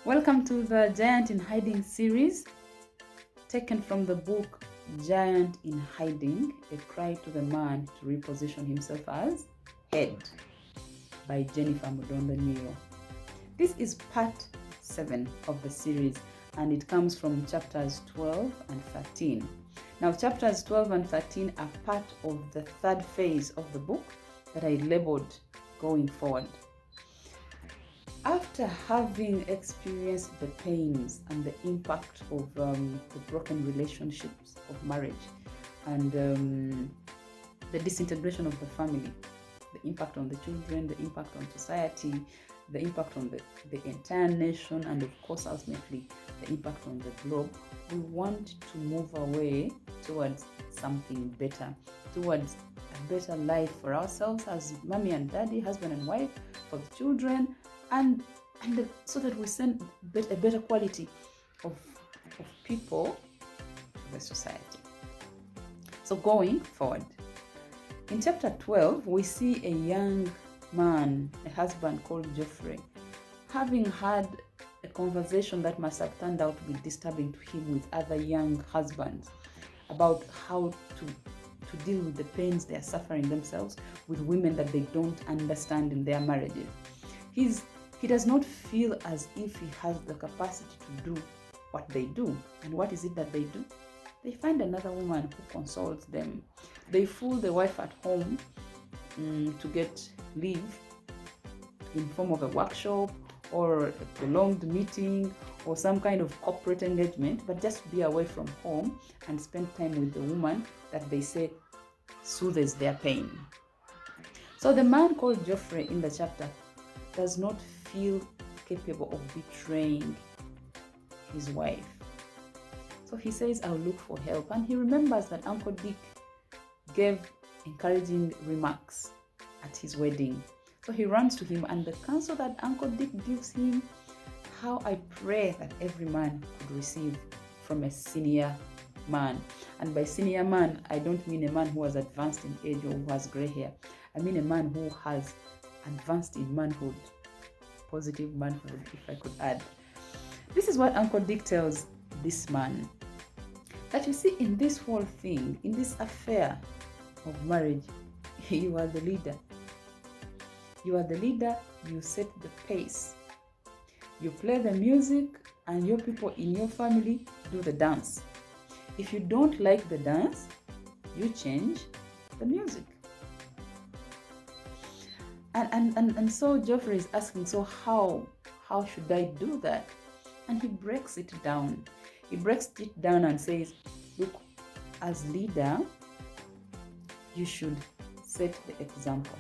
Welcome to the Giant in Hiding series, taken from the book Giant in Hiding, A Cry to the Man to Reposition Himself as Head by Jennifer Mudondo-Nyiro. This is part 7 of the series, and it comes from chapters 12 and 13. Now, chapters 12 and 13 are part of the third phase of the book that I labeled Going Forward. After having experienced the pains and the impact of the broken relationships of marriage and the disintegration of the family, the impact on the children, the impact on society, the impact on the entire nation, and of course, ultimately, the impact on the globe, we want to move away towards something better, towards a better life for ourselves as mommy and daddy, husband and wife, for the children, and so that we send a better quality of people to the society. So going forward, in chapter 12, we see a young man, a husband called Geoffrey, having had a conversation that must have turned out to be disturbing to him with other young husbands about how to deal with the pains they are suffering themselves with women that they don't understand in their marriages. He does not feel as if he has the capacity to do what they do. And what is it that they do? They find another woman who consoles them. They fool the wife at home to get leave in form of a workshop or a prolonged meeting or some kind of corporate engagement, but just be away from home and spend time with the woman that they say soothes their pain. So the man called Geoffrey in the chapter does not feel capable of betraying his wife. So he says, I'll look for help. And he remembers that Uncle Dick gave encouraging remarks at his wedding. So he runs to him, and the counsel that Uncle Dick gives him, how I pray that every man could receive from a senior man. And by senior man, I don't mean a man who has advanced in age or who has gray hair. I mean a man who has advanced in manhood, positive manhood, if I could add. This is what Uncle Dick tells this man, that you see, in this whole thing, in this affair of marriage, you are the leader. You are the leader, you set the pace. You play the music, and your people in your family do the dance. If you don't like the dance, you change the music. And so Geoffrey is asking, so how should I do that? And he breaks it down. He breaks it down and says, look, as leader, you should set the example.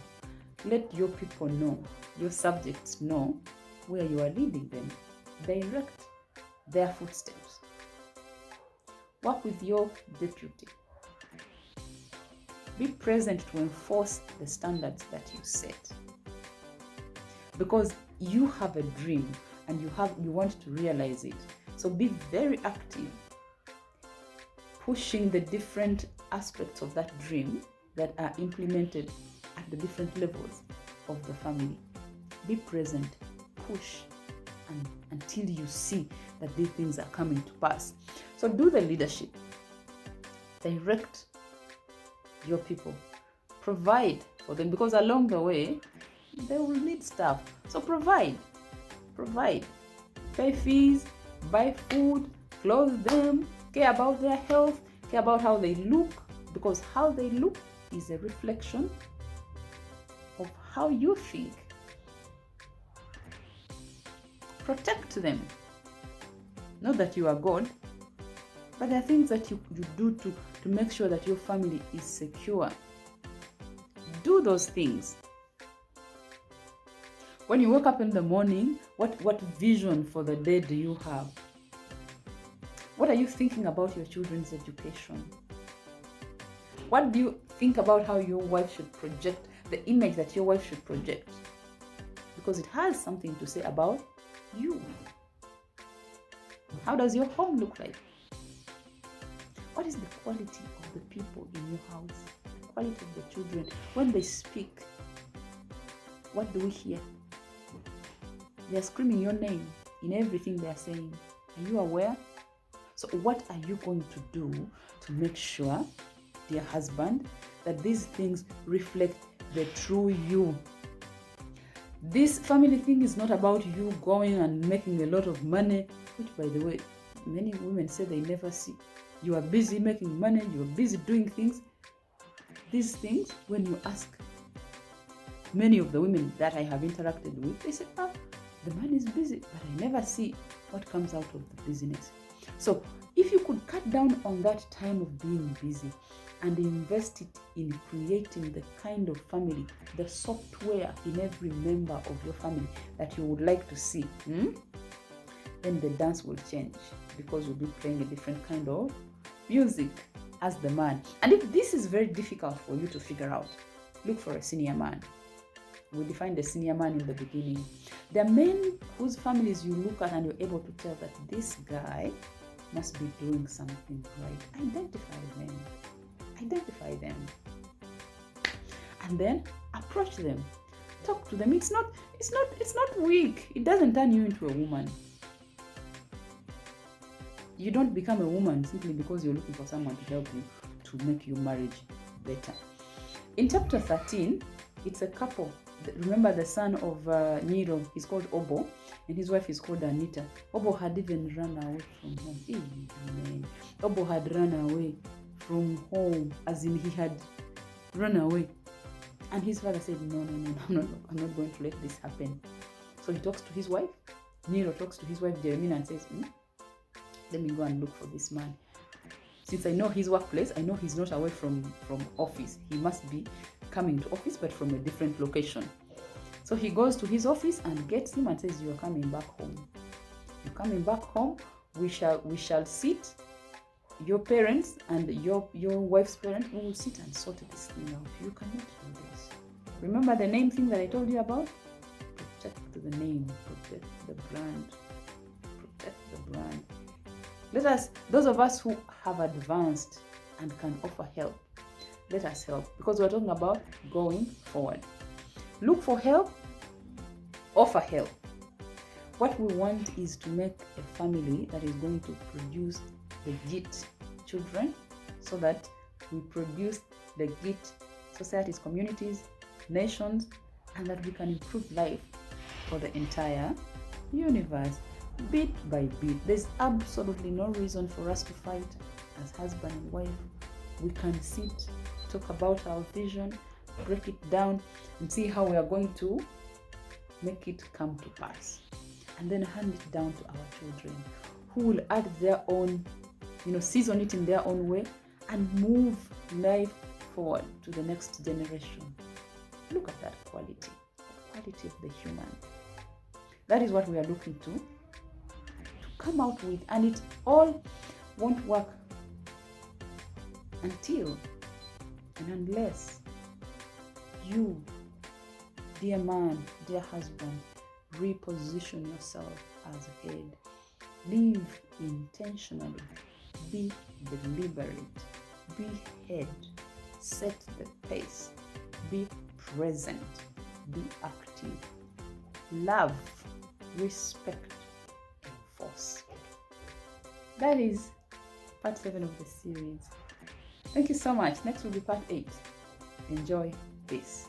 Let your people know, your subjects know where you are leading them. Direct their footsteps. Work with your deputy. Be present to enforce the standards that you set. Because you have a dream and you want to realize it. So be very active, pushing the different aspects of that dream that are implemented at the different levels of the family. Be present, push, until you see that these things are coming to pass. So do the leadership. Direct your people. Provide for them, because along the way, they will need stuff. So provide. Pay fees, buy food, clothe them, care about their health, care about how they look, because how they look is a reflection of how you think. Protect them. Not that you are God, but there are things that you do to make sure that your family is secure. Do those things. When you wake up in the morning, what vision for the day do you have? What are you thinking about your children's education? What do you think about how your wife should project, the image that your wife should project? Because it has something to say about you. How does your home look like? What is the quality of the people in your house? The quality of the children. When they speak, what do we hear? They are screaming your name. in everything they are saying. Are you aware? So what are you going to do to make sure, dear husband, that these things reflect the true you? This family thing is not about you going and making a lot of money, which, by the way, many women say they never see. You are busy making money, you are busy doing things. These things, when you ask many of the women that I have interacted with, they say, the man is busy, but I never see what comes out of the business. So if you could cut down on that time of being busy and invest it in creating the kind of family, the software in every member of your family that you would like to see, then the dance will change, because you'll be playing a different kind of music as the man. And if this is very difficult for you to figure out, look for a senior man. We defined the senior man in the beginning. There are men whose families you look at and you're able to tell that this guy must be doing something right. Identify them. And then approach them. Talk to them. It's not weak. It doesn't turn you into a woman. You don't become a woman simply because you're looking for someone to help you to make your marriage better. In chapter 13, it's a couple. Remember the son of Nero, he's called Obo, and his wife is called Anita. Obo had even run away from home. Obo had run away from home, as in he had run away. And his father said, no, I'm not going to let this happen. So he talks to his wife. Nero talks to his wife, Jeremina, and says, let me go and look for this man. Since I know his workplace, I know he's not away from office. He must be coming to office, but from a different location. So he goes to his office and gets him and says, you are coming back home. You're coming back home. We shall sit, your parents and your wife's parents, we will sit and sort this thing out. You cannot do this. Remember the name thing that I told you about? Protect the name, protect the brand, protect the brand. Let us, those of us who have advanced and can offer help, let us help, because we're talking about going forward. Look for help, offer help. What we want is to make a family that is going to produce legit children, so that we produce legit societies, communities, nations, and that we can improve life for the entire universe. Bit by bit. There's absolutely no reason for us to fight as husband and wife. We can sit, talk about our vision, break it down, and see how we are going to make it come to pass. And then hand it down to our children, who will add their own, season it in their own way and move life forward to the next generation. Look at that quality of the human. That is what we are looking to come out with, and it all won't work until and unless you, dear man, dear husband, reposition yourself as head. Live intentionally, be deliberate, be head, set the pace, be present, be active, love, respect, force. That is part 7 of the series. Thank you so much. Next will be part 8. Enjoy this.